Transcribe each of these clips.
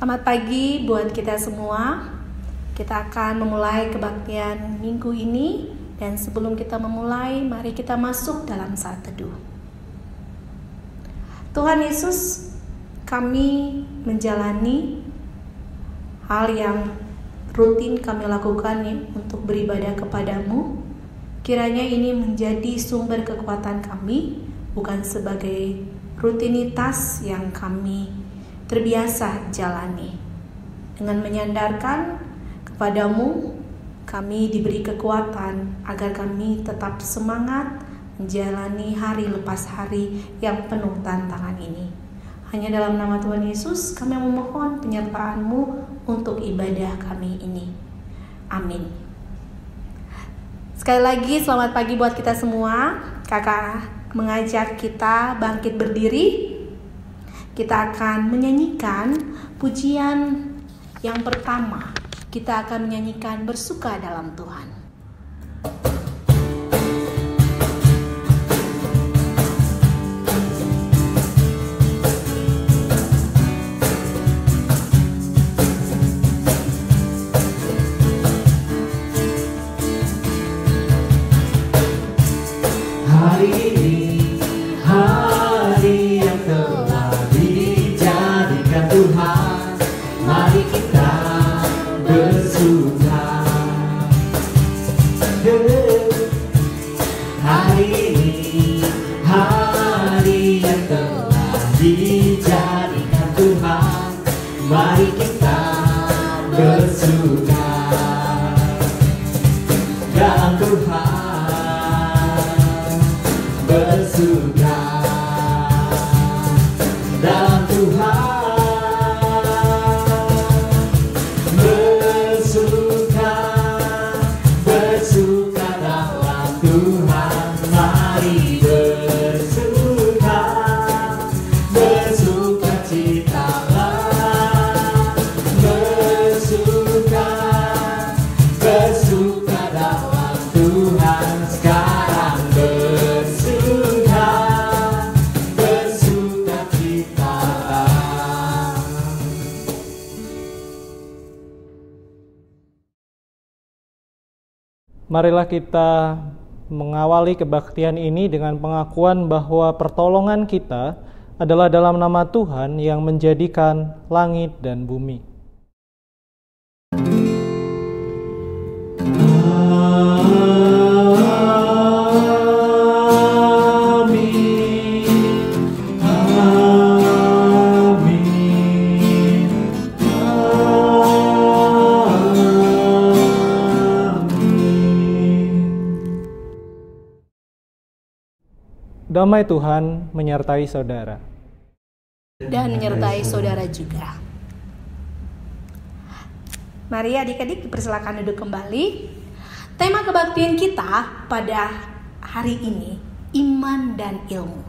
Selamat pagi buat kita semua. Kita akan memulai kebaktian minggu ini. Dan sebelum kita memulai, mari kita masuk dalam saat teduh. Tuhan Yesus, kami menjalani hal yang rutin kami lakukan untuk beribadah kepadamu. Kiranya ini menjadi sumber kekuatan kami, bukan sebagai rutinitas yang kami terbiasa jalani. Dengan menyandarkan kepadamu, kami diberi kekuatan agar kami tetap semangat menjalani hari lepas hari yang penuh tantangan ini. Hanya dalam nama Tuhan Yesus kami memohon penyertaan-Mu untuk ibadah kami ini. Amin. Sekali lagi selamat pagi buat kita semua. Kakak mengajak kita bangkit berdiri. Kita akan menyanyikan pujian yang pertama. Kita akan menyanyikan bersuka dalam Tuhan. Hari ini, hari yang telah dijadikan Tuhan, mari kita bersuka. Hari ini, hari yang telah dijadikan Tuhan, mari kita bersuka dalam Tuhan, bersuka dalam Tuhan. Marilah kita mengawali kebaktian ini dengan pengakuan bahwa pertolongan kita adalah dalam nama Tuhan yang menjadikan langit dan bumi. Damai Tuhan menyertai saudara. Dan menyertai saudara juga. Mari adik-adik dipersilakan duduk kembali. Tema kebaktian kita pada hari ini, iman dan ilmu.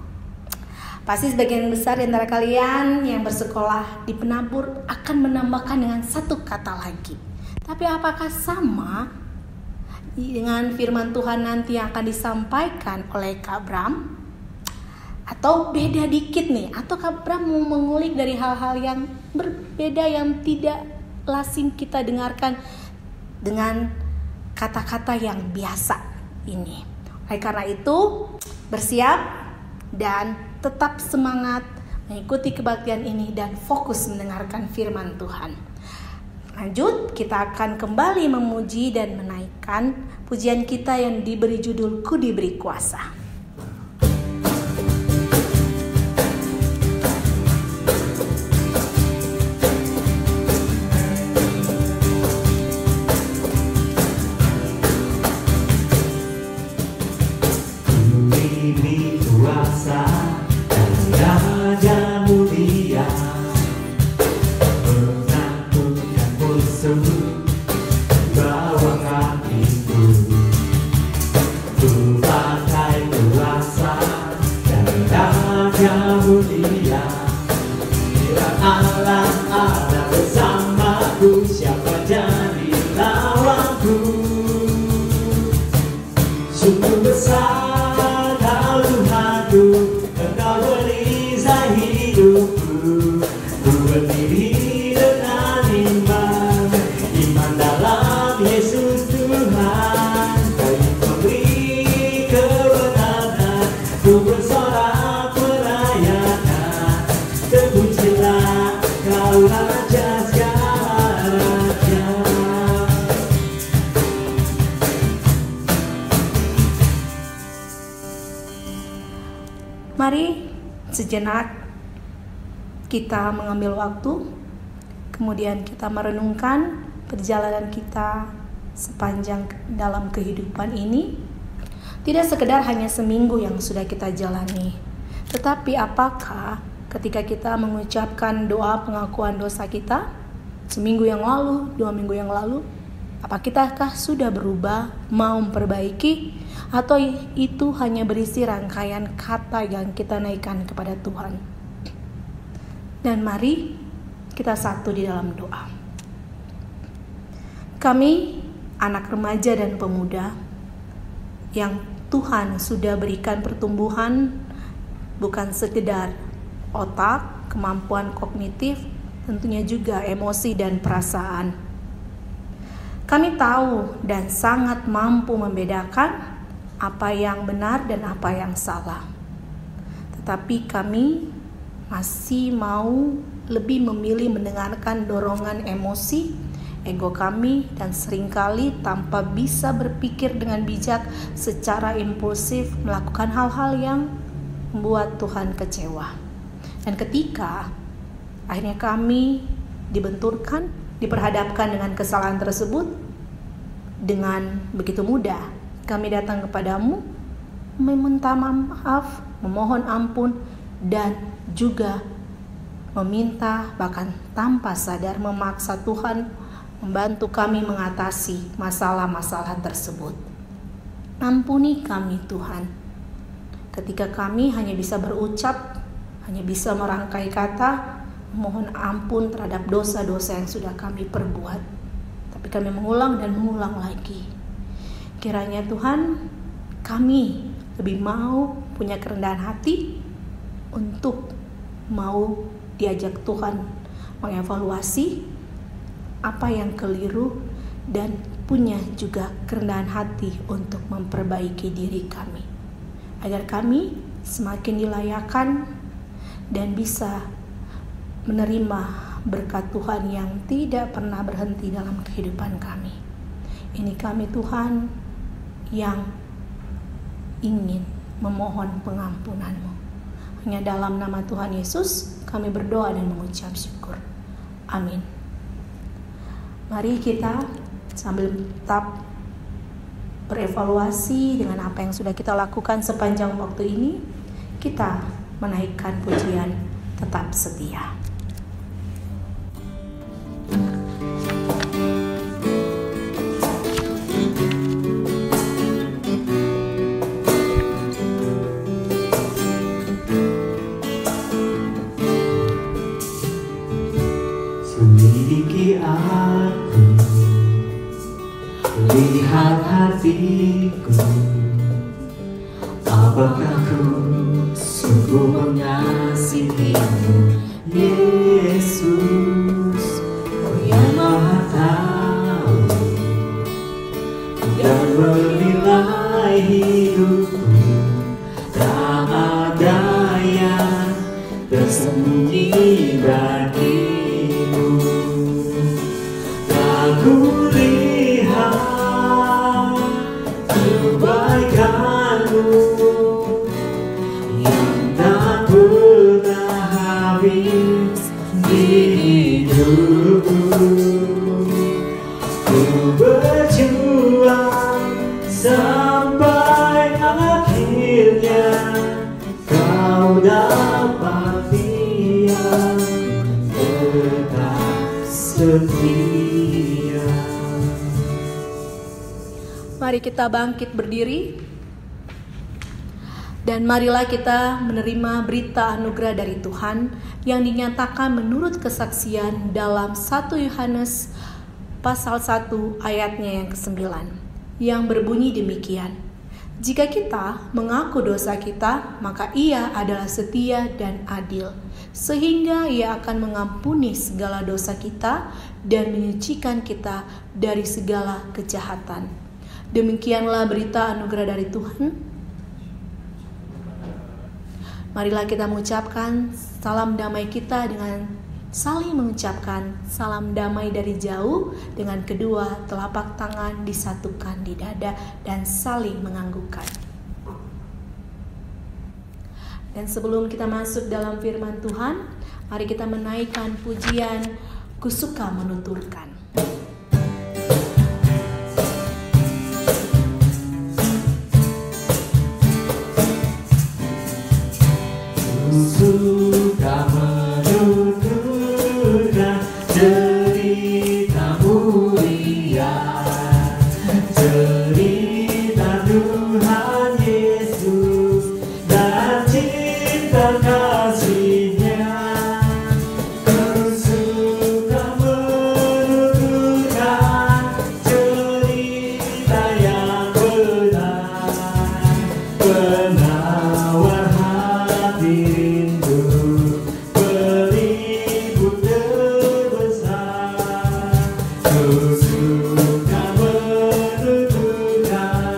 Pasti sebagian besar di antara kalian yang bersekolah di penabur akan menambahkan dengan satu kata lagi. Tapi apakah sama dengan firman Tuhan nanti yang akan disampaikan oleh Kak Bram? Atau beda dikit nih, atau Kak Bram mau mengulik dari hal-hal yang berbeda yang tidak lazim kita dengarkan dengan kata-kata yang biasa ini. Oleh karena itu, bersiap dan tetap semangat mengikuti kebaktian ini dan fokus mendengarkan firman Tuhan. Lanjut, kita akan kembali memuji dan menaikkan pujian kita yang diberi judul Ku Diberi Kuasa. Sungguh besar Kau Tuhanku, Engkau beri hidupku. Ku berdiri dengan Mari sejenak kita mengambil waktu, kemudian kita merenungkan perjalanan kita sepanjang dalam kehidupan ini. Tidak sekedar hanya seminggu yang sudah kita jalani, tetapi apakah ketika kita mengucapkan doa pengakuan dosa kita seminggu yang lalu, 2 minggu yang lalu, apa kitakah sudah berubah, mau memperbaiki, atau itu hanya berisi rangkaian kata yang kita naikkan kepada Tuhan? Dan mari kita satu di dalam doa. Kami anak remaja dan pemuda yang Tuhan sudah berikan pertumbuhan bukan sekedar otak, kemampuan kognitif, tentunya juga emosi dan perasaan. Kami tahu dan sangat mampu membedakan apa yang benar dan apa yang salah. Tetapi kami masih mau lebih memilih mendengarkan dorongan emosi, ego kami, dan seringkali tanpa bisa berpikir dengan bijak secara impulsif melakukan hal-hal yang membuat Tuhan kecewa. Dan ketika akhirnya kami dibenturkan, diperhadapkan dengan kesalahan tersebut, dengan begitu mudah kami datang kepadamu, meminta maaf, memohon ampun, dan juga meminta, bahkan tanpa sadar memaksa Tuhan membantu kami mengatasi masalah-masalah tersebut. Ampuni kami Tuhan, ketika kami hanya bisa berucap, hanya bisa merangkai kata, mohon ampun terhadap dosa-dosa yang sudah kami perbuat. Tapi kami mengulang dan mengulang lagi. Kiranya Tuhan, kami lebih mau punya kerendahan hati untuk mau diajak Tuhan mengevaluasi apa yang keliru dan punya juga kerendahan hati untuk memperbaiki diri kami, agar kami semakin dilayakan dan bisa menerima berkat Tuhan yang tidak pernah berhenti dalam kehidupan kami. Ini kami Tuhan yang ingin memohon pengampunan-Mu. Hanya dalam nama Tuhan Yesus kami berdoa dan mengucap syukur. Amin. Mari kita sambil tetap berevaluasi dengan apa yang sudah kita lakukan sepanjang waktu ini, kita menaikkan pujian Tetap Setia. Selidiki aku, lihat hatiku, apakah ku sungguh mengasihimu, Yesus, Kau yang Maha Tahu dan menilai hidupku. Tak ada yang tersembunyi bagimu. Aku lihat kebaikan-Mu yang tak pernah habis di hidupku. Ku berjuang sampai akhirnya Kau dapat diam tetap setia. Mari kita bangkit berdiri dan marilah kita menerima berita anugerah dari Tuhan yang dinyatakan menurut kesaksian dalam 1 Yohanes pasal 1 ayatnya yang ke-9 yang berbunyi demikian. Jika kita mengaku dosa kita, maka Ia adalah setia dan adil, sehingga Ia akan mengampuni segala dosa kita dan menyucikan kita dari segala kejahatan. Demikianlah berita anugerah dari Tuhan. Marilah kita mengucapkan salam damai kita dengan saling mengucapkan salam damai dari jauh dengan kedua telapak tangan disatukan di dada dan saling menganggukkan. Dan sebelum kita masuk dalam firman Tuhan, mari kita menaikkan pujian Ku Suka Menuturkan. Suka menuturkan cerita mulia, cerita Tuhan Yesus dan cinta kasih-Nya. Ku suka menuturkan cerita yang benar, penawar hati rindu, peliput terbesar. Ku suka menuturkan,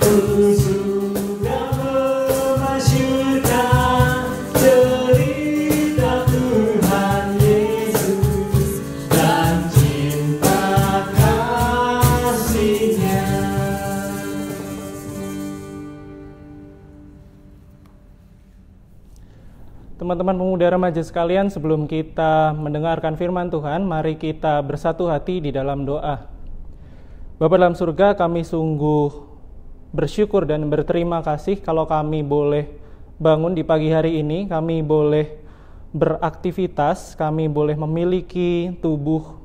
ku suka memasyurkan cerita Tuhan Yesus dan cinta kasih-Nya. Teman-teman pemuda remaja sekalian, sebelum kita mendengarkan firman Tuhan, mari kita bersatu hati di dalam doa. Bapa dalam surga, kami sungguh bersyukur dan berterima kasih kalau kami boleh bangun di pagi hari ini, kami boleh beraktivitas, kami boleh memiliki tubuh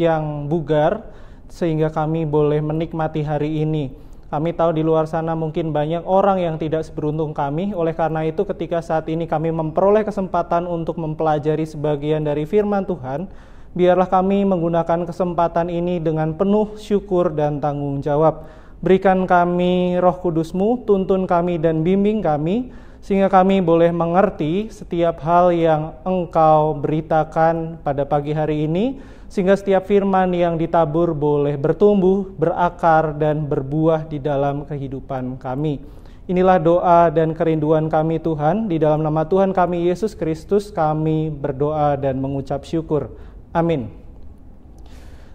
yang bugar, sehingga kami boleh menikmati hari ini. Kami tahu di luar sana mungkin banyak orang yang tidak seberuntung kami. Oleh karena itu ketika saat ini kami memperoleh kesempatan untuk mempelajari sebagian dari firman Tuhan, biarlah kami menggunakan kesempatan ini dengan penuh syukur dan tanggung jawab. Berikan kami Roh Kudus-Mu, tuntun kami dan bimbing kami, sehingga kami boleh mengerti setiap hal yang Engkau beritakan pada pagi hari ini, sehingga setiap firman yang ditabur boleh bertumbuh, berakar, dan berbuah di dalam kehidupan kami. Inilah doa dan kerinduan kami Tuhan, di dalam nama Tuhan kami Yesus Kristus kami berdoa dan mengucap syukur. Amin.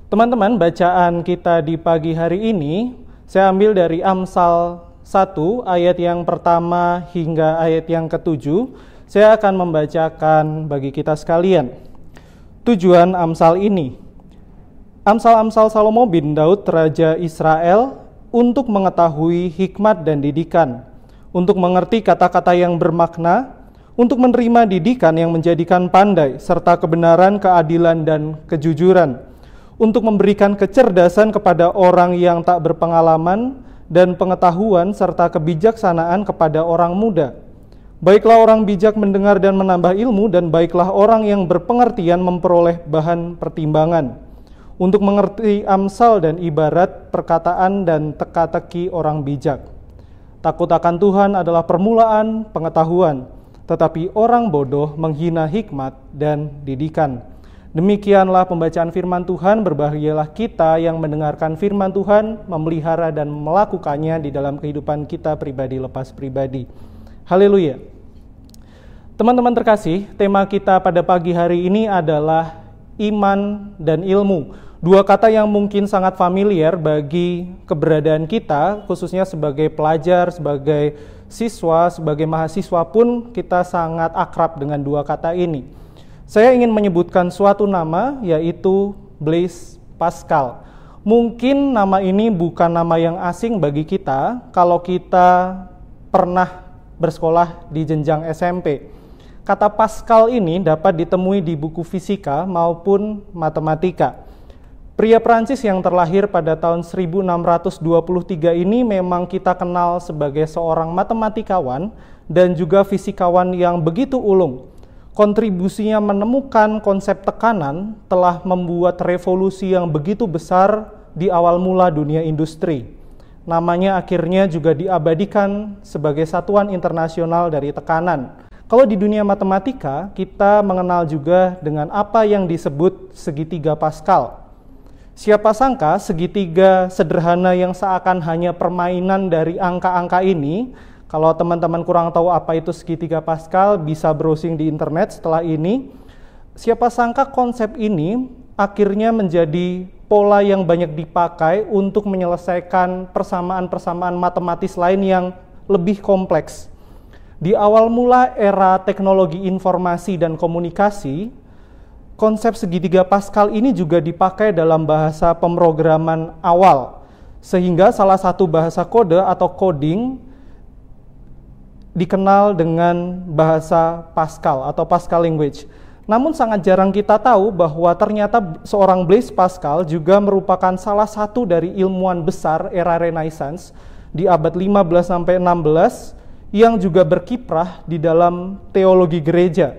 Teman-teman, bacaan kita di pagi hari ini, saya ambil dari Amsal 1 ayat yang pertama hingga ayat yang ke-7. Saya akan membacakan bagi kita sekalian. Tujuan Amsal ini, Amsal-amsal Salomo bin Daud Raja Israel untuk mengetahui hikmat dan didikan, untuk mengerti kata-kata yang bermakna, untuk menerima didikan yang menjadikan pandai, serta kebenaran, keadilan, dan kejujuran, untuk memberikan kecerdasan kepada orang yang tak berpengalaman, dan pengetahuan serta kebijaksanaan kepada orang muda. Baiklah orang bijak mendengar dan menambah ilmu, dan baiklah orang yang berpengertian memperoleh bahan pertimbangan, untuk mengerti amsal dan ibarat, perkataan dan teka-teki orang bijak. Takut akan Tuhan adalah permulaan pengetahuan, tetapi orang bodoh menghina hikmat dan didikan. Demikianlah pembacaan firman Tuhan. Berbahagialah kita yang mendengarkan firman Tuhan, memelihara dan melakukannya di dalam kehidupan kita pribadi lepas pribadi. Haleluya. Teman-teman terkasih, tema kita pada pagi hari ini adalah iman dan ilmu. Dua kata yang mungkin sangat familiar bagi keberadaan kita, khususnya sebagai pelajar, sebagai siswa, sebagai mahasiswa pun kita sangat akrab dengan dua kata ini. Saya ingin menyebutkan suatu nama, yaitu Blaise Pascal. Mungkin nama ini bukan nama yang asing bagi kita kalau kita pernah bersekolah di jenjang SMP. Kata Pascal ini dapat ditemui di buku fisika maupun matematika. Pria Prancis yang terlahir pada tahun 1623 ini memang kita kenal sebagai seorang matematikawan dan juga fisikawan yang begitu ulung. Kontribusinya menemukan konsep tekanan telah membuat revolusi yang begitu besar di awal mula dunia industri. Namanya akhirnya juga diabadikan sebagai satuan internasional dari tekanan. Kalau di dunia matematika, kita mengenal juga dengan apa yang disebut segitiga Pascal. Siapa sangka segitiga sederhana yang seakan hanya permainan dari angka-angka ini, kalau teman-teman kurang tahu apa itu segitiga Pascal, bisa browsing di internet setelah ini. Siapa sangka konsep ini akhirnya menjadi pola yang banyak dipakai untuk menyelesaikan persamaan-persamaan matematis lain yang lebih kompleks. Di awal mula era teknologi informasi dan komunikasi, konsep segitiga Pascal ini juga dipakai dalam bahasa pemrograman awal, sehingga salah satu bahasa kode atau coding dikenal dengan bahasa Pascal atau Pascal language. Namun sangat jarang kita tahu bahwa ternyata seorang Blaise Pascal juga merupakan salah satu dari ilmuwan besar era Renaissance di abad 15 sampai 16 yang juga berkiprah di dalam teologi gereja.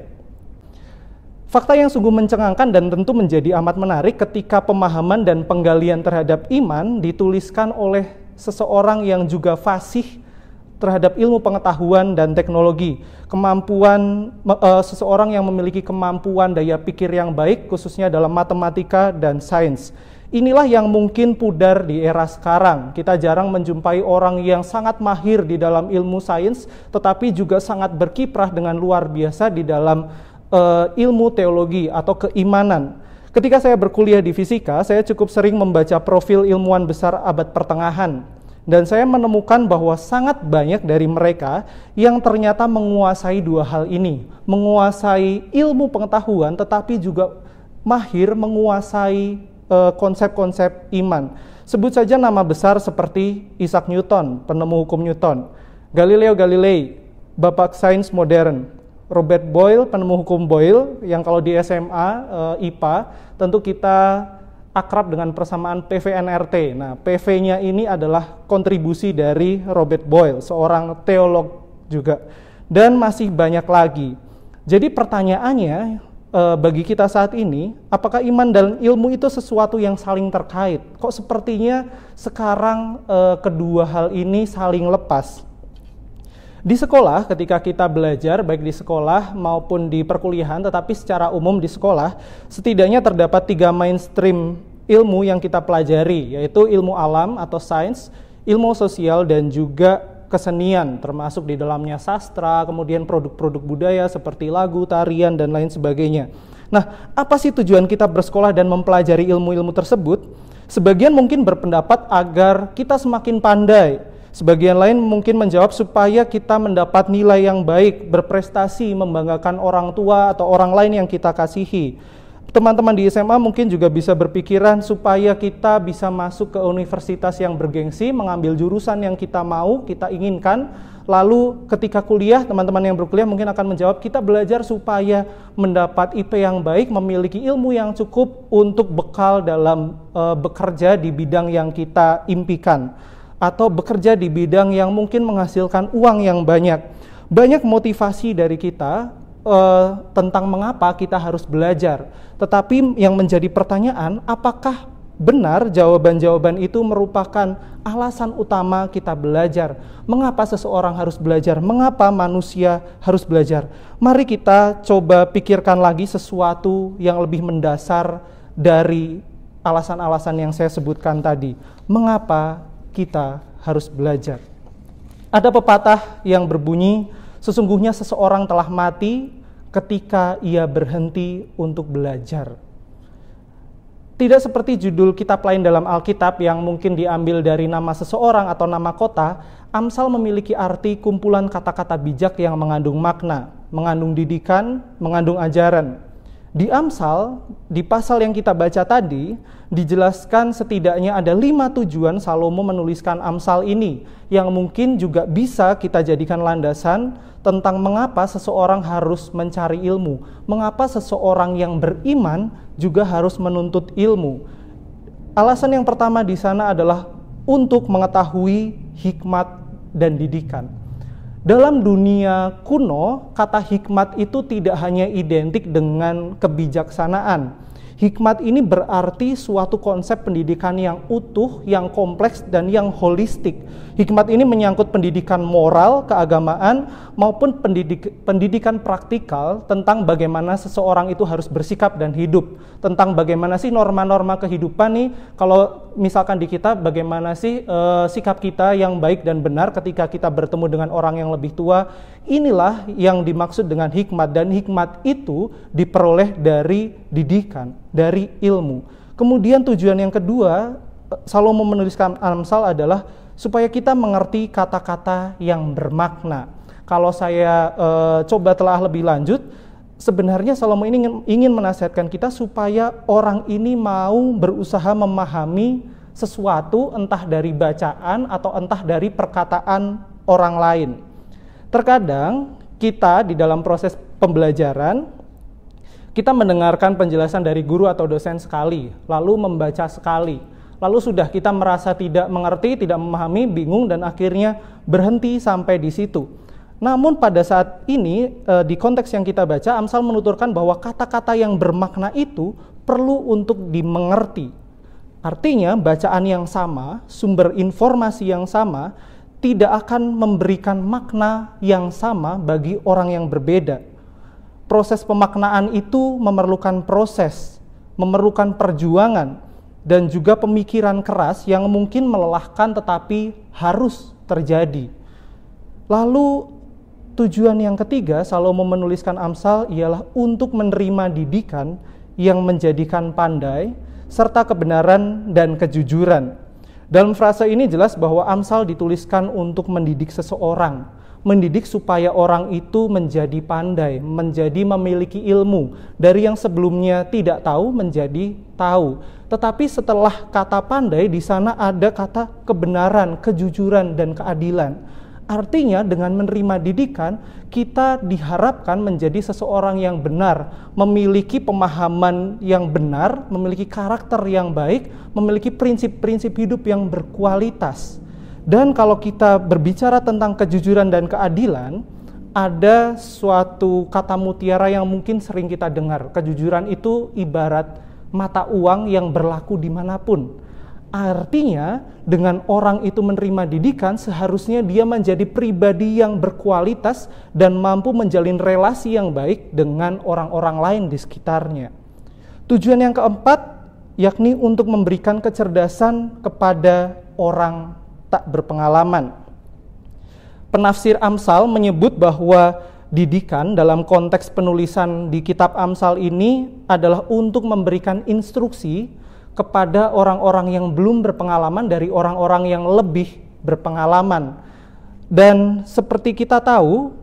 Fakta yang sungguh mencengangkan dan tentu menjadi amat menarik ketika pemahaman dan penggalian terhadap iman dituliskan oleh seseorang yang juga fasih terhadap ilmu pengetahuan dan teknologi, seseorang yang memiliki kemampuan daya pikir yang baik, khususnya dalam matematika dan sains. Inilah yang mungkin pudar di era sekarang. Kita jarang menjumpai orang yang sangat mahir di dalam ilmu sains, tetapi juga sangat berkiprah dengan luar biasa di dalam ilmu teologi atau keimanan. Ketika saya berkuliah di fisika, saya cukup sering membaca profil ilmuwan besar abad pertengahan. Dan saya menemukan bahwa sangat banyak dari mereka yang ternyata menguasai dua hal ini. Menguasai ilmu pengetahuan tetapi juga mahir menguasai konsep-konsep iman. Sebut saja nama besar seperti Isaac Newton, penemu hukum Newton. Galileo Galilei, bapak sains modern. Robert Boyle, penemu hukum Boyle, yang kalau di SMA, IPA, tentu kita akrab dengan persamaan PV-NRT. Nah, PV-nya ini adalah kontribusi dari Robert Boyle, seorang teolog juga. Dan masih banyak lagi. Jadi pertanyaannya bagi kita saat ini, apakah iman dan ilmu itu sesuatu yang saling terkait? Kok sepertinya sekarang kedua hal ini saling lepas? Di sekolah, ketika kita belajar, baik di sekolah maupun di perkuliahan, tetapi secara umum di sekolah, setidaknya terdapat 3 mainstream ilmu yang kita pelajari, yaitu ilmu alam atau sains, ilmu sosial, dan juga kesenian, termasuk di dalamnya sastra, kemudian produk-produk budaya seperti lagu, tarian, dan lain sebagainya. Nah, apa sih tujuan kita bersekolah dan mempelajari ilmu-ilmu tersebut? Sebagian mungkin berpendapat agar kita semakin pandai. Sebagian lain mungkin menjawab supaya kita mendapat nilai yang baik, berprestasi, membanggakan orang tua atau orang lain yang kita kasihi. Teman-teman di SMA mungkin juga bisa berpikiran supaya kita bisa masuk ke universitas yang bergengsi, mengambil jurusan yang kita mau, kita inginkan. Lalu ketika kuliah, teman-teman yang berkuliah mungkin akan menjawab, kita belajar supaya mendapat IP yang baik, memiliki ilmu yang cukup untuk bekal dalam bekerja di bidang yang kita impikan, atau bekerja di bidang yang mungkin menghasilkan uang yang banyak. Banyak motivasi dari kita tentang mengapa kita harus belajar. Tetapi yang menjadi pertanyaan, apakah benar jawaban-jawaban itu merupakan alasan utama kita belajar? Mengapa seseorang harus belajar? Mengapa manusia harus belajar? Mari kita coba pikirkan lagi sesuatu yang lebih mendasar dari alasan-alasan yang saya sebutkan tadi. Mengapa kita harus belajar? Ada pepatah yang berbunyi, sesungguhnya seseorang telah mati ketika ia berhenti untuk belajar. Tidak seperti judul kitab lain dalam Alkitab yang mungkin diambil dari nama seseorang atau nama kota, Amsal memiliki arti kumpulan kata-kata bijak yang mengandung makna, mengandung didikan, mengandung ajaran. Di Amsal, di pasal yang kita baca tadi, dijelaskan setidaknya ada 5 tujuan Salomo menuliskan Amsal ini, yang mungkin juga bisa kita jadikan landasan tentang mengapa seseorang harus mencari ilmu, mengapa seseorang yang beriman juga harus menuntut ilmu. Alasan yang pertama di sana adalah untuk mengetahui hikmat dan didikan. Dalam dunia kuno, kata hikmat itu tidak hanya identik dengan kebijaksanaan. Hikmat ini berarti suatu konsep pendidikan yang utuh, yang kompleks, dan yang holistik. Hikmat ini menyangkut pendidikan moral, keagamaan, maupun pendidikan praktikal tentang bagaimana seseorang itu harus bersikap dan hidup. Tentang bagaimana sih norma-norma kehidupan nih, kalau misalkan di kita bagaimana sih sikap kita yang baik dan benar ketika kita bertemu dengan orang yang lebih tua. Inilah yang dimaksud dengan hikmat, dan hikmat itu diperoleh dari didikan, dari ilmu. Kemudian tujuan yang kedua, Salomo menuliskan Amsal adalah supaya kita mengerti kata-kata yang bermakna. Kalau saya coba telah lebih lanjut, sebenarnya Salomo ini ingin menasihatkan kita supaya orang ini mau berusaha memahami sesuatu, entah dari bacaan atau entah dari perkataan orang lain. Terkadang kita di dalam proses pembelajaran, kita mendengarkan penjelasan dari guru atau dosen sekali, lalu membaca sekali, lalu sudah kita merasa tidak mengerti, tidak memahami, bingung, dan akhirnya berhenti sampai di situ. Namun pada saat ini, di konteks yang kita baca, Amsal menuturkan bahwa kata-kata yang bermakna itu perlu untuk dimengerti. Artinya bacaan yang sama, sumber informasi yang sama, tidak akan memberikan makna yang sama bagi orang yang berbeda. Proses pemaknaan itu memerlukan proses, memerlukan perjuangan, dan juga pemikiran keras yang mungkin melelahkan tetapi harus terjadi. Lalu tujuan yang ketiga Salomo menuliskan Amsal ialah untuk menerima didikan yang menjadikan pandai, serta kebenaran dan kejujuran. Dalam frase ini jelas bahwa Amsal dituliskan untuk mendidik seseorang, mendidik supaya orang itu menjadi pandai, menjadi memiliki ilmu, dari yang sebelumnya tidak tahu menjadi tahu. Tetapi setelah kata pandai, di sana ada kata kebenaran, kejujuran, dan keadilan. Artinya dengan menerima didikan, kita diharapkan menjadi seseorang yang benar, memiliki pemahaman yang benar, memiliki karakter yang baik, memiliki prinsip-prinsip hidup yang berkualitas. Dan kalau kita berbicara tentang kejujuran dan keadilan, ada suatu kata mutiara yang mungkin sering kita dengar. Kejujuran itu ibarat mata uang yang berlaku dimanapun. Artinya, dengan orang itu menerima didikan, seharusnya dia menjadi pribadi yang berkualitas dan mampu menjalin relasi yang baik dengan orang-orang lain di sekitarnya. Tujuan yang keempat, yakni untuk memberikan kecerdasan kepada orang tak berpengalaman. Penafsir Amsal menyebut bahwa didikan dalam konteks penulisan di kitab Amsal ini adalah untuk memberikan instruksi kepada orang-orang yang belum berpengalaman dari orang-orang yang lebih berpengalaman. Dan seperti kita tahu,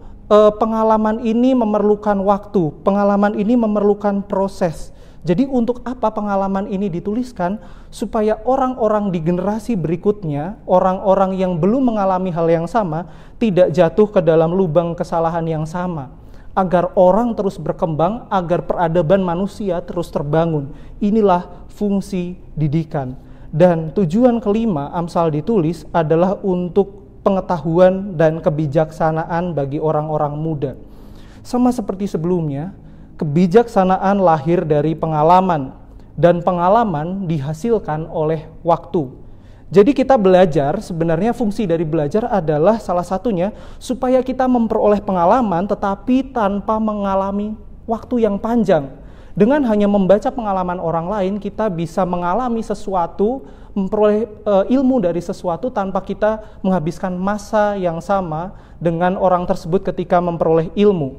pengalaman ini memerlukan waktu, pengalaman ini memerlukan proses. Jadi untuk apa pengalaman ini dituliskan? Supaya orang-orang di generasi berikutnya, orang-orang yang belum mengalami hal yang sama, tidak jatuh ke dalam lubang kesalahan yang sama. Agar orang terus berkembang, agar peradaban manusia terus terbangun. Inilah fungsi didikan. Dan tujuan kelima Amsal ditulis adalah untuk pengetahuan dan kebijaksanaan bagi orang-orang muda. Sama seperti sebelumnya, kebijaksanaan lahir dari pengalaman, dan pengalaman dihasilkan oleh waktu. Jadi kita belajar, sebenarnya fungsi dari belajar adalah salah satunya supaya kita memperoleh pengalaman tetapi tanpa mengalami waktu yang panjang. Dengan hanya membaca pengalaman orang lain, kita bisa mengalami sesuatu, memperoleh ilmu dari sesuatu tanpa kita menghabiskan masa yang sama dengan orang tersebut ketika memperoleh ilmu.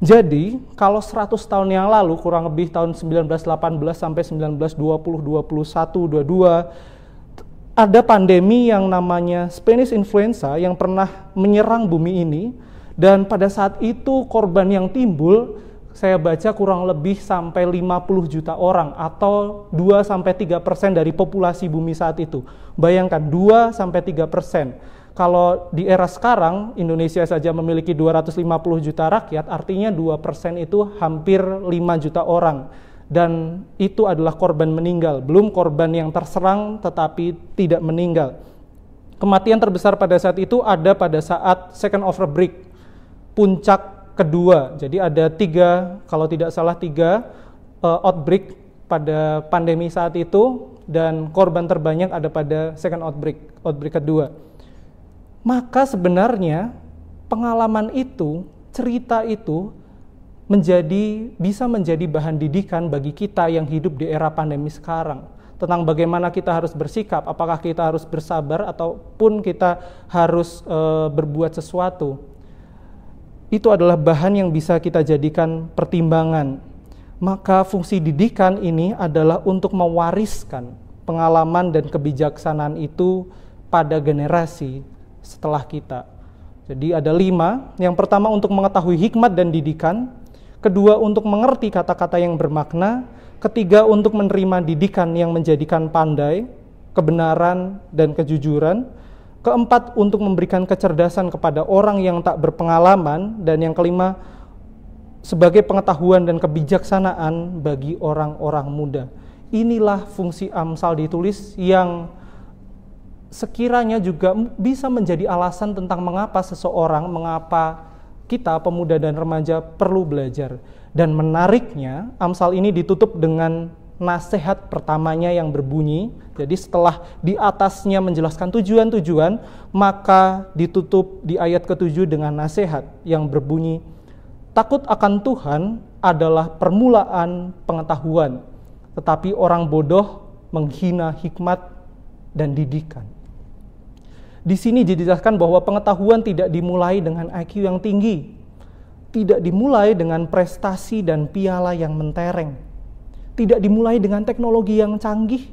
Jadi, kalau 100 tahun yang lalu, kurang lebih tahun 1918 sampai 1920, 21, 22, ada pandemi yang namanya Spanish Influenza yang pernah menyerang bumi ini, dan pada saat itu korban yang timbul, saya baca kurang lebih sampai 50 juta orang atau 2-3% dari populasi bumi saat itu. Bayangkan 2-3%. Kalau di era sekarang Indonesia saja memiliki 250 juta rakyat, artinya 2% itu hampir 5 juta orang. Dan itu adalah korban meninggal, belum korban yang terserang tetapi tidak meninggal. Kematian terbesar pada saat itu ada pada saat second outbreak, puncak kedua. Jadi ada 3, kalau tidak salah 3 outbreak pada pandemi saat itu, dan korban terbanyak ada pada second outbreak kedua. Maka sebenarnya pengalaman itu, cerita itu bisa menjadi bahan didikan bagi kita yang hidup di era pandemi sekarang. Tentang bagaimana kita harus bersikap, apakah kita harus bersabar ataupun kita harus berbuat sesuatu. Itu adalah bahan yang bisa kita jadikan pertimbangan. Maka fungsi didikan ini adalah untuk mewariskan pengalaman dan kebijaksanaan itu pada generasi setelah kita. Jadi ada 5. Yang pertama untuk mengetahui hikmat dan didikan. Kedua untuk mengerti kata-kata yang bermakna. Ketiga untuk menerima didikan yang menjadikan pandai, kebenaran, dan kejujuran. Keempat untuk memberikan kecerdasan kepada orang yang tak berpengalaman. Dan yang kelima sebagai pengetahuan dan kebijaksanaan bagi orang-orang muda. Inilah fungsi Amsal ditulis yang sekiranya juga bisa menjadi alasan tentang mengapa kita pemuda dan remaja perlu belajar. Dan menariknya, Amsal ini ditutup dengan nasihat pertamanya yang berbunyi. Jadi setelah di atasnya menjelaskan tujuan-tujuan, maka ditutup di ayat ke-7 dengan nasihat yang berbunyi, takut akan Tuhan adalah permulaan pengetahuan, tetapi orang bodoh menghina hikmat dan didikan. Di sini dijelaskan bahwa pengetahuan tidak dimulai dengan IQ yang tinggi, tidak dimulai dengan prestasi dan piala yang mentereng, tidak dimulai dengan teknologi yang canggih,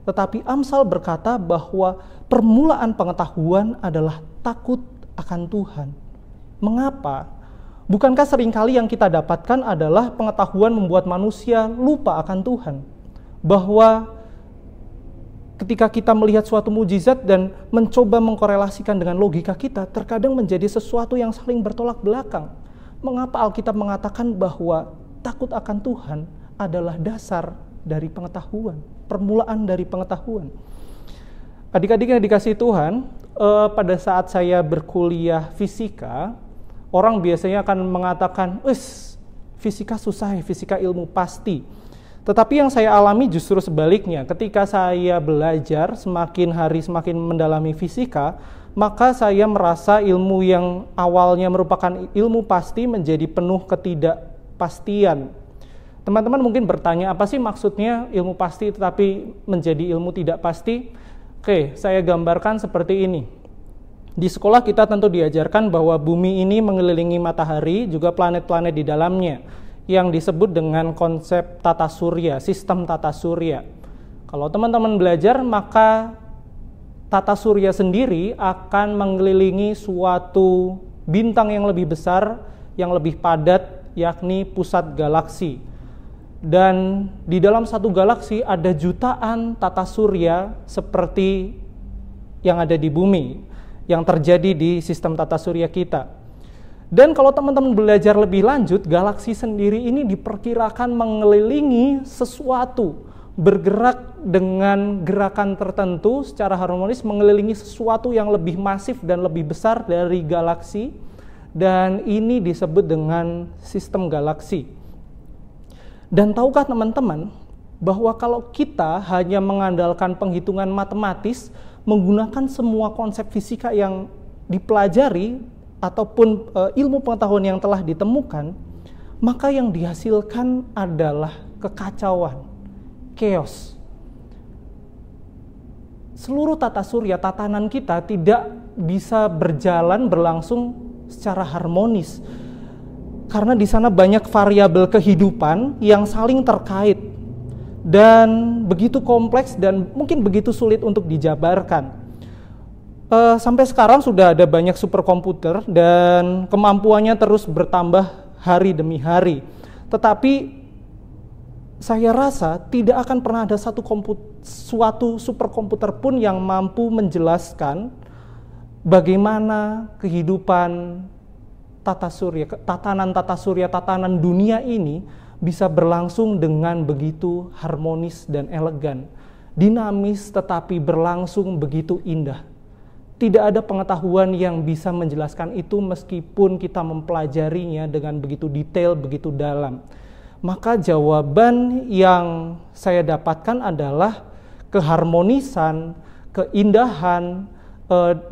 tetapi Amsal berkata bahwa permulaan pengetahuan adalah takut akan Tuhan. Mengapa? Bukankah seringkali yang kita dapatkan adalah pengetahuan membuat manusia lupa akan Tuhan? Bahwa ketika kita melihat suatu mukjizat dan mencoba mengkorelasikan dengan logika kita, terkadang menjadi sesuatu yang saling bertolak belakang. Mengapa Alkitab mengatakan bahwa takut akan Tuhan adalah dasar dari pengetahuan, permulaan dari pengetahuan? Adik-adik yang dikasihi Tuhan, pada saat saya berkuliah fisika, orang biasanya akan mengatakan, fisika susah ya, fisika ilmu pasti. Tetapi yang saya alami justru sebaliknya. Ketika saya belajar semakin hari semakin mendalami fisika, maka saya merasa ilmu yang awalnya merupakan ilmu pasti menjadi penuh ketidakpastian. Teman-teman mungkin bertanya, apa sih maksudnya ilmu pasti tetapi menjadi ilmu tidak pasti? Oke, saya gambarkan seperti ini. Di sekolah kita tentu diajarkan bahwa bumi ini mengelilingi matahari, juga planet-planet di dalamnya, yang disebut dengan konsep tata surya, sistem tata surya. Kalau teman-teman belajar, maka tata surya sendiri akan mengelilingi suatu bintang yang lebih besar, yang lebih padat, yakni pusat galaksi. Dan di dalam satu galaksi ada jutaan tata surya seperti yang ada di bumi, yang terjadi di sistem tata surya kita. Dan kalau teman-teman belajar lebih lanjut, galaksi sendiri ini diperkirakan mengelilingi sesuatu, bergerak dengan gerakan tertentu secara harmonis, mengelilingi sesuatu yang lebih masif dan lebih besar dari galaksi, dan ini disebut dengan sistem galaksi. Dan tahukah teman-teman bahwa kalau kita hanya mengandalkan penghitungan matematis, menggunakan semua konsep fisika yang dipelajari ataupun ilmu pengetahuan yang telah ditemukan, maka yang dihasilkan adalah kekacauan, chaos. Seluruh tata surya, tatanan kita tidak bisa berlangsung secara harmonis. Karena di sana banyak variabel kehidupan yang saling terkait dan begitu kompleks dan mungkin begitu sulit untuk dijabarkan. Sampai sekarang sudah ada banyak superkomputer dan kemampuannya terus bertambah hari demi hari. Tetapi saya rasa tidak akan pernah ada suatu superkomputer pun yang mampu menjelaskan bagaimana kehidupan tatanan dunia ini bisa berlangsung dengan begitu harmonis dan elegan, dinamis tetapi berlangsung begitu indah. Tidak ada pengetahuan yang bisa menjelaskan itu meskipun kita mempelajarinya dengan begitu detail, begitu dalam. Maka jawaban yang saya dapatkan adalah keharmonisan, keindahan,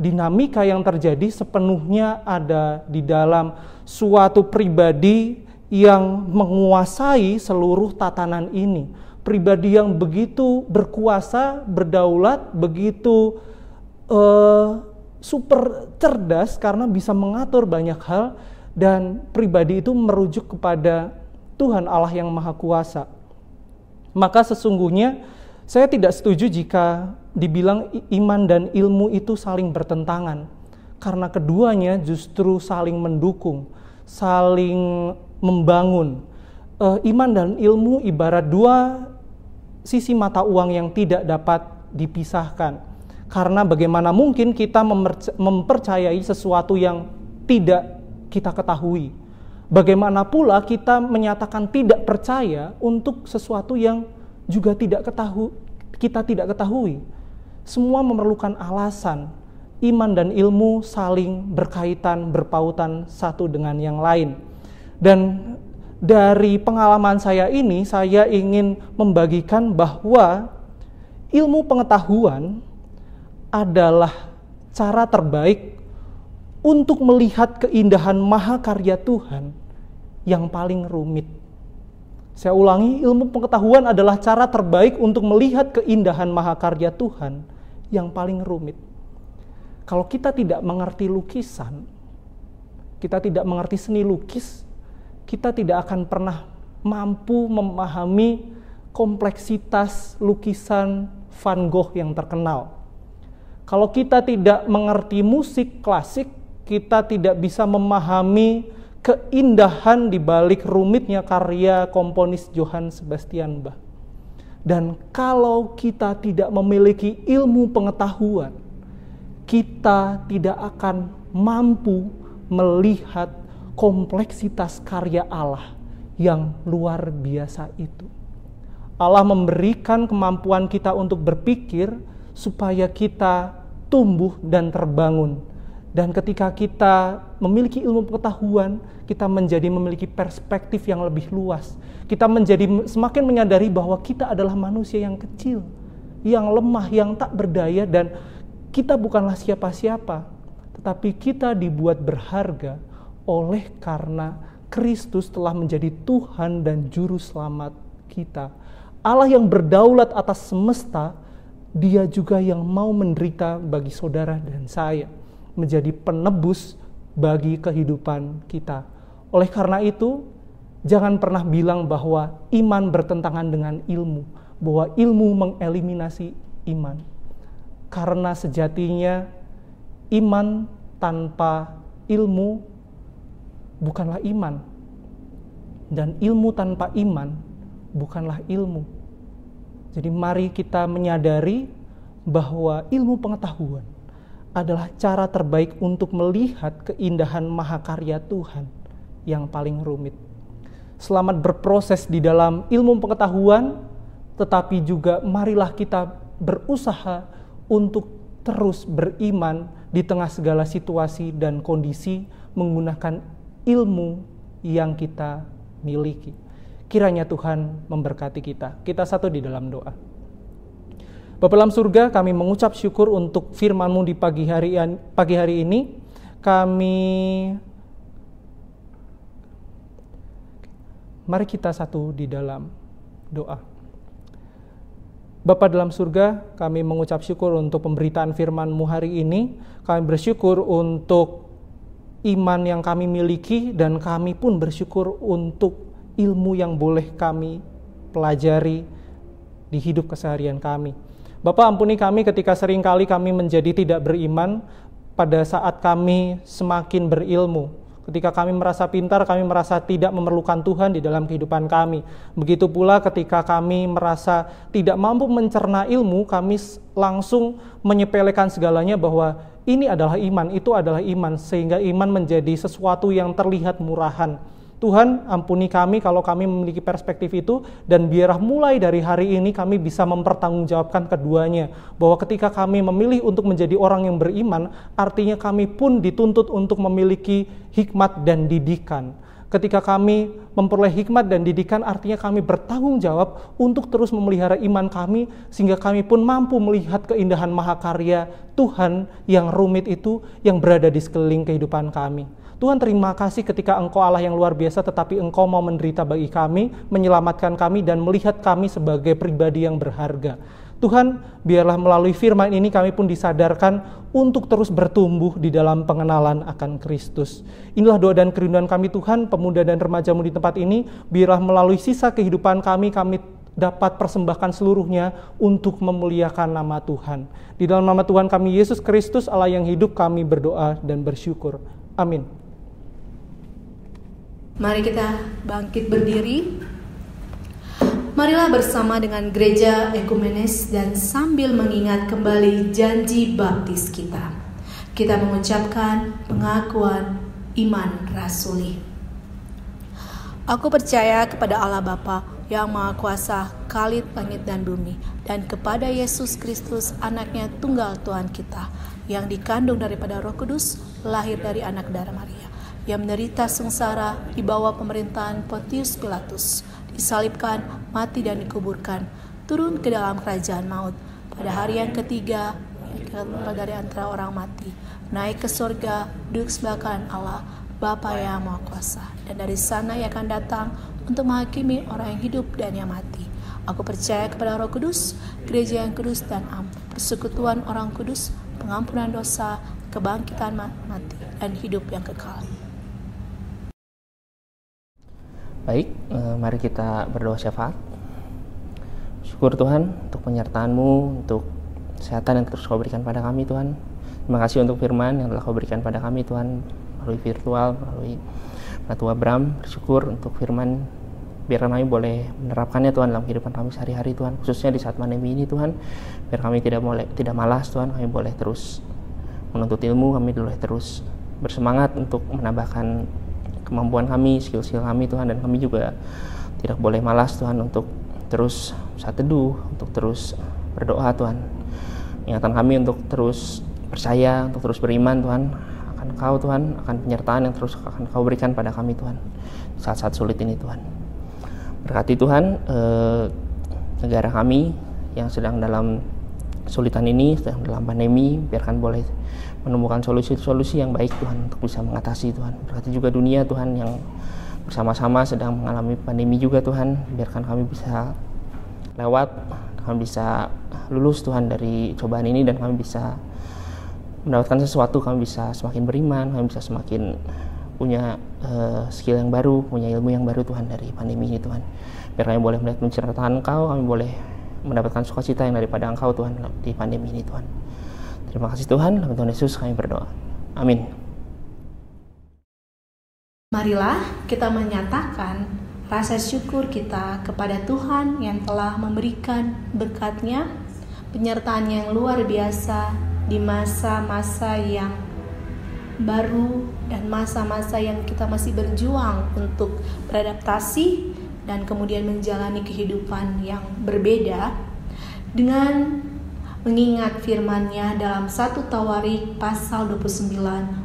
dinamika yang terjadi sepenuhnya ada di dalam suatu pribadi yang menguasai seluruh tatanan ini. Pribadi yang begitu berkuasa, berdaulat, begitu super cerdas karena bisa mengatur banyak hal, dan pribadi itu merujuk kepada Tuhan Allah yang Maha Kuasa. Maka sesungguhnya saya tidak setuju jika dibilang iman dan ilmu itu saling bertentangan. karena keduanya justru saling mendukung, saling membangun. Iman dan ilmu ibarat dua sisi mata uang yang tidak dapat dipisahkan. Karena bagaimana mungkin kita mempercayai sesuatu yang tidak kita ketahui. Bagaimana pula kita menyatakan tidak percaya untuk sesuatu yang juga kita tidak ketahui. Semua memerlukan alasan. Iman dan ilmu saling berkaitan, berpautan satu dengan yang lain. Dan dari pengalaman saya ini, saya ingin membagikan bahwa ilmu pengetahuan adalah cara terbaik untuk melihat keindahan mahakarya Tuhan yang paling rumit. Saya ulangi, ilmu pengetahuan adalah cara terbaik untuk melihat keindahan mahakarya Tuhan yang paling rumit. Kalau kita tidak mengerti lukisan, kita tidak mengerti seni lukis, kita tidak akan pernah mampu memahami kompleksitas lukisan Van Gogh yang terkenal. Kalau kita tidak mengerti musik klasik, kita tidak bisa memahami keindahan di balik rumitnya karya komponis Johann Sebastian Bach. Dan kalau kita tidak memiliki ilmu pengetahuan, kita tidak akan mampu melihat kompleksitas karya Allah yang luar biasa itu. Allah memberikan kemampuan kita untuk berpikir supaya kita tumbuh dan terbangun. Dan ketika kita memiliki ilmu pengetahuan, kita memiliki perspektif yang lebih luas. Kita semakin menyadari bahwa kita adalah manusia yang kecil, yang lemah, yang tak berdaya, dan kita bukanlah siapa-siapa, tetapi kita dibuat berharga oleh karena Kristus telah menjadi Tuhan dan Juru Selamat kita. Allah yang berdaulat atas semesta, Dia juga yang mau menderita bagi saudara dan saya, menjadi penebus bagi kehidupan kita. Oleh karena itu, jangan pernah bilang bahwa iman bertentangan dengan ilmu, bahwa ilmu mengeliminasi iman. Karena sejatinya iman tanpa ilmu bukanlah iman. Dan ilmu tanpa iman bukanlah ilmu. Jadi mari kita menyadari bahwa ilmu pengetahuan adalah cara terbaik untuk melihat keindahan mahakarya Tuhan yang paling rumit. Selamat berproses di dalam ilmu pengetahuan, tetapi juga marilah kita berusaha untuk terus beriman di tengah segala situasi dan kondisi menggunakan ilmu yang kita miliki. Kiranya Tuhan memberkati kita. Kita satu di dalam doa. Bapa dalam surga, kami mengucap syukur untuk firman-Mu di pagi hari ini. Mari kita satu di dalam doa. Bapa dalam surga, kami mengucap syukur untuk pemberitaan firman-Mu hari ini. Kami bersyukur untuk iman yang kami miliki, dan kami pun bersyukur untuk ilmu yang boleh kami pelajari di hidup keseharian kami. Bapa, ampuni kami ketika seringkali kami menjadi tidak beriman pada saat kami semakin berilmu. Ketika kami merasa pintar, kami merasa tidak memerlukan Tuhan di dalam kehidupan kami. Begitu pula ketika kami merasa tidak mampu mencerna ilmu, kami langsung menyepelekan segalanya bahwa ini adalah iman, itu adalah iman, sehingga iman menjadi sesuatu yang terlihat murahan. Tuhan, ampuni kami kalau kami memiliki perspektif itu, dan biarlah mulai dari hari ini kami bisa mempertanggungjawabkan keduanya. Bahwa ketika kami memilih untuk menjadi orang yang beriman, artinya kami pun dituntut untuk memiliki hikmat dan didikan. Ketika kami memperoleh hikmat dan didikan, artinya kami bertanggung jawab untuk terus memelihara iman kami, sehingga kami pun mampu melihat keindahan mahakarya Tuhan yang rumit itu yang berada di sekeliling kehidupan kami. Tuhan, terima kasih ketika Engkau Allah yang luar biasa, tetapi Engkau mau menderita bagi kami, menyelamatkan kami, dan melihat kami sebagai pribadi yang berharga. Tuhan, biarlah melalui firman ini kami pun disadarkan untuk terus bertumbuh di dalam pengenalan akan Kristus. Inilah doa dan kerinduan kami Tuhan, pemuda dan remaja-Mu di tempat ini, biarlah melalui sisa kehidupan kami dapat persembahkan seluruhnya untuk memuliakan nama Tuhan. Di dalam nama Tuhan kami Yesus Kristus, Allah yang hidup, kami berdoa dan bersyukur. Amin. Mari kita bangkit berdiri. Marilah bersama dengan gereja ekumenis dan sambil mengingat kembali janji baptis kita. Kita mengucapkan pengakuan iman rasuli. Aku percaya kepada Allah Bapa yang Maha Kuasa, Khalid langit dan bumi, dan kepada Yesus Kristus, anaknya tunggal Tuhan kita, yang dikandung daripada Roh Kudus, lahir dari anak darah Maria, yang menderita sengsara di bawah pemerintahan Pontius Pilatus, disalibkan, mati dan dikuburkan, turun ke dalam kerajaan maut. Pada hari yang ketiga, keluar dari antara orang mati, naik ke surga, duduk sebelah kanan Allah, Bapa yang Maha Kuasa, dan dari sana ia akan datang untuk menghakimi orang yang hidup dan yang mati. Aku percaya kepada Roh Kudus, gereja yang kudus dan am, persekutuan orang kudus, pengampunan dosa, kebangkitan mati, dan hidup yang kekal. Baik, mari kita berdoa syafaat. Syukur Tuhan untuk penyertaan-Mu, untuk kesehatan yang terus Kau berikan pada kami Tuhan. Terima kasih untuk firman yang telah Kau berikan pada kami Tuhan, melalui virtual, melalui Ratu Abram. Bersyukur untuk firman, biar kami boleh menerapkannya Tuhan dalam kehidupan kami sehari-hari Tuhan, khususnya di saat pandemi ini Tuhan. Biar kami tidak malas Tuhan, kami boleh terus menuntut ilmu, kami boleh terus bersemangat untuk menambahkan kemampuan kami, skill-skill kami Tuhan, dan kami juga tidak boleh malas Tuhan untuk terus saat teduh, untuk terus berdoa Tuhan. Ingatan kami untuk terus percaya, untuk terus beriman Tuhan akan Kau Tuhan, akan penyertaan yang terus akan Kau berikan pada kami Tuhan saat-saat sulit ini Tuhan. Berkati Tuhan negara kami yang sedang dalam kesulitan ini, sedang dalam pandemi, biarkan boleh menemukan solusi-solusi yang baik Tuhan untuk bisa mengatasi Tuhan. Berkati juga dunia Tuhan yang bersama-sama sedang mengalami pandemi juga Tuhan, biarkan kami bisa lewat, kami bisa lulus Tuhan dari cobaan ini, dan kami bisa mendapatkan sesuatu, kami bisa semakin beriman, kami bisa semakin punya skill yang baru, punya ilmu yang baru Tuhan dari pandemi ini Tuhan. Biar kami boleh melihat penyertaan Engkau, kami boleh mendapatkan sukacita yang daripada Engkau Tuhan di pandemi ini Tuhan. Terima kasih Tuhan, dalam Tuhan Yesus kami berdoa. Amin. Marilah kita menyatakan rasa syukur kita kepada Tuhan yang telah memberikan berkat-Nya, penyertaan yang luar biasa di masa-masa yang baru dan masa-masa yang kita masih berjuang untuk beradaptasi dan kemudian menjalani kehidupan yang berbeda, dengan mengingat firman-Nya dalam 1 Tawarik pasal 29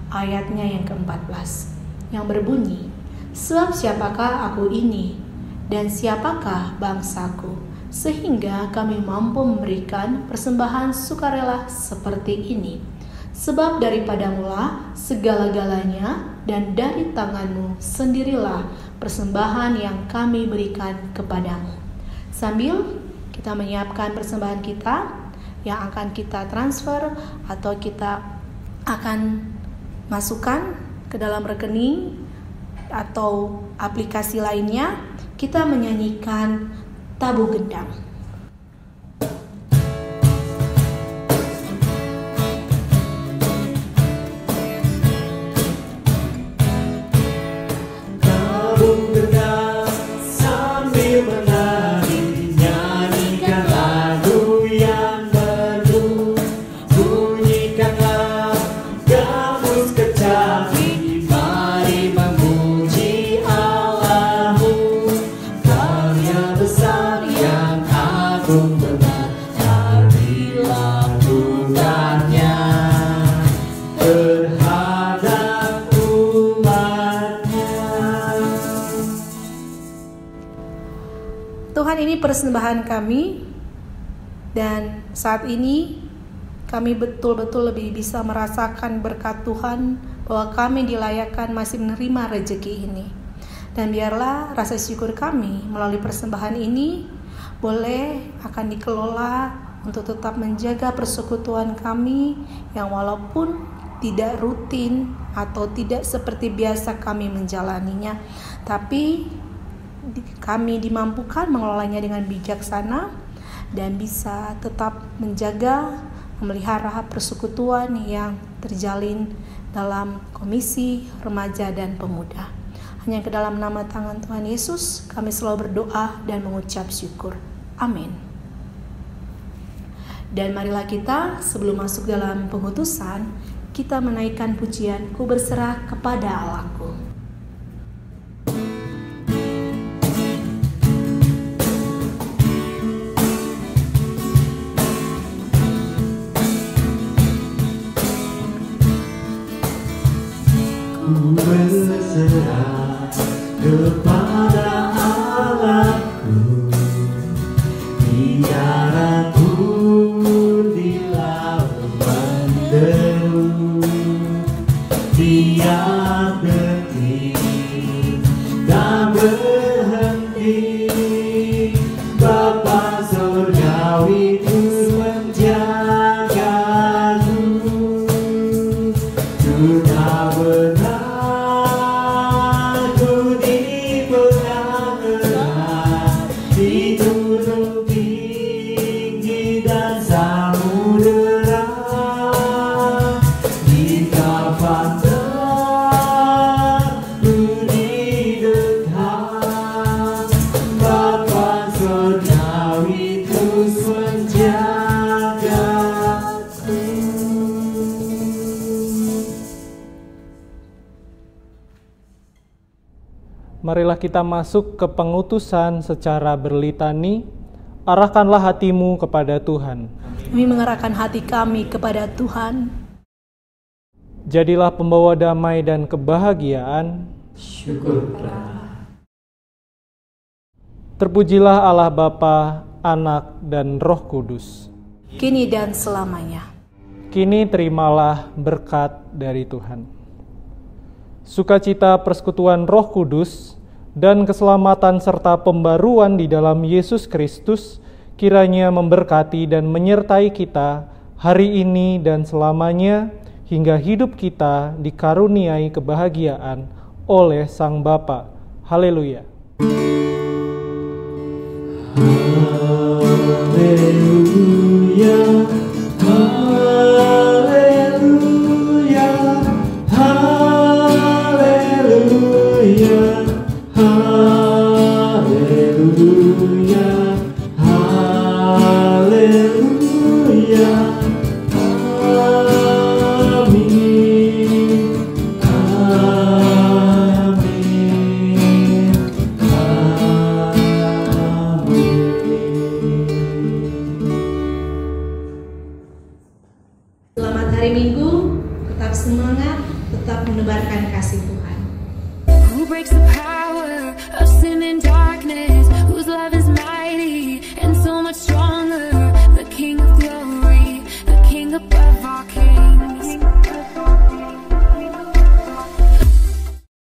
ayatnya yang ke-14 yang berbunyi, sebab siapakah aku ini dan siapakah bangsaku, sehingga kami mampu memberikan persembahan sukarela seperti ini. Sebab daripadamu-lah segala-galanya, dan dari tanganmu sendirilah persembahan yang kami berikan kepadamu. Sambil kita menyiapkan persembahan kita yang akan kita transfer atau kita akan masukkan ke dalam rekening atau aplikasi lainnya, kita menyanyikan Tabuh Gendang. Tuhan, ini persembahan kami, dan saat ini kami betul-betul lebih bisa merasakan berkat Tuhan bahwa kami dilayakkan masih menerima rezeki ini. Dan biarlah rasa syukur kami melalui persembahan ini boleh akan dikelola untuk tetap menjaga persekutuan kami yang walaupun tidak rutin atau tidak seperti biasa kami menjalaninya, tapi kami dimampukan mengelolanya dengan bijaksana dan bisa tetap menjaga, memelihara persekutuan yang terjalin dalam komisi remaja dan pemuda. Hanya ke dalam nama tangan Tuhan Yesus kami selalu berdoa dan mengucap syukur. Amin. Dan marilah kita sebelum masuk dalam pengutusan, kita menaikkan pujian Ku Berserah Kepada Allahku. Ku berserah kepada Allahku, biar aku dilawan deru, tiap detik tak berhenti. Bapa surgawi terus menjagaku, sudah benar ku diperangkat di gunung tinggi dan samudera, di kapan berdiri dekat. Bapa surgawi terus menjagaku. Marilah kita masuk ke pengutusan secara berlitani. Arahkanlah hatimu kepada Tuhan. Kami mengerahkan hati kami kepada Tuhan. Jadilah pembawa damai dan kebahagiaan. Syukurlah. Terpujilah Allah Bapa, Anak, dan Roh Kudus. Kini dan selamanya. Kini terimalah berkat dari Tuhan. Sukacita persekutuan Roh Kudus dan keselamatan serta pembaruan di dalam Yesus Kristus kiranya memberkati dan menyertai kita hari ini dan selamanya hingga hidup kita dikaruniai kebahagiaan oleh Sang Bapa. Haleluya. Haleluya, haleluya, haleluya, haleluya, haleluya. Amin, amin, Selamat hari Minggu, tetap semangat, tetap menebarkan kasih Tuhan. Who breaks the